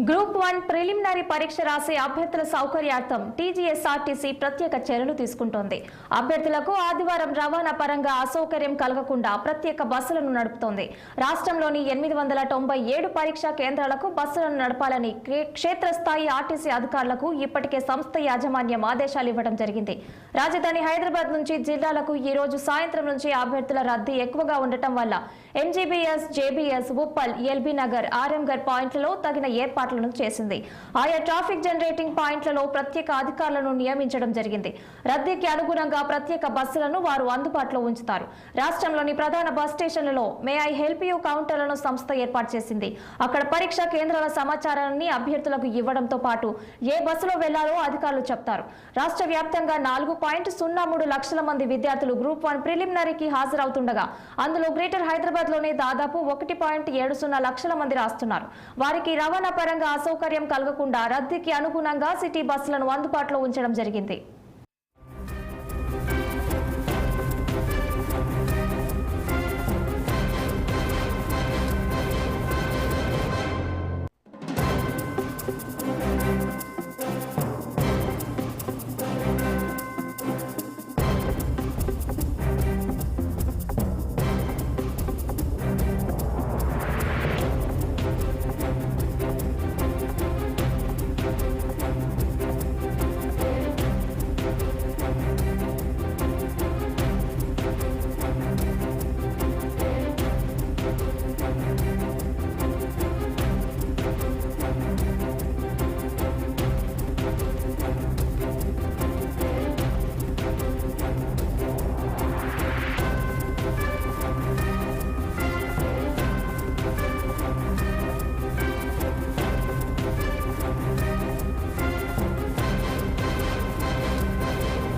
Group 1 preliminary పరీక్ష రాసే అభ్యర్థుల సౌకర్యార్థం టీజీఎస్ఆర్టీసీ ప్రత్యేక చర్యలు తీసుకుంటోంది. అభ్యర్థులకు ఆదివారం రవాణా పరంగా అసౌకర్యం కలగకుండా ప్రత్యేక బస్సులను నడుపుతోంది. రాష్ట్రంలోని 897 పరీక్షా కేంద్రాలకు బస్సులను నడపాలని క్షేత్రస్థాయి ఆర్టీసీ అధికారులకు ఇప్పటికే సంస్థ యాజమాన్యం ఆదేశాలు ఇవ్వడం జరిగింది. రాజధాని హైదరాబాద్ నుంచి జిల్లాలకు ఈ రోజు సాయంత్రం నుంచి అభ్యర్థుల రద్దీ ఎక్కువగా ఉండటం వల్ల MGBS, JBS, Uppal, LB Nagar, ఆర్ఎంగర్ పాయింట్లలో తగిన ఏర్పాట్లను చేసింది. ఆయా ట్రాఫిక్ జనరేటింగ్ పాయింట్లలో ప్రత్యేక అధికారులను నియమించడం జరిగింది. రద్దీకి అనుగుణంగా ప్రత్యేక బస్సులను వారు అందుబాటులో ఉంచుతారు. రాష్ట్రంలోని ప్రధాన బస్ స్టేషన్లలో మే ఐ హెల్ప్ యూ కౌంటర్లను సంస్థ ఏర్పాటు చేసింది. అక్కడ పరీక్షా కేంద్రాల సమాచారాన్ని అభ్యర్థులకు ఇవ్వడంతో పాటు ఏ బస్సులో వెళ్లాలో అధికారులు చెప్తారు. రాష్ట్ర వ్యాప్తంగా 4.03 లక్షల మంది విద్యార్థులు గ్రూప్ 1 ప్రిలిమినరీకి హాజరవుతుండగా అందులో గ్రేటర్ హైదరాబాద్ లోనే దాదాపు 1.70 లక్షల మంది రాస్తున్నారు. వారికి రవాణా పరంగా అసౌకర్యం కలగకుండా రద్దీకి అనుగుణంగా సిటీ బస్సులను అందుబాటులో ఉంచడం జరిగింది.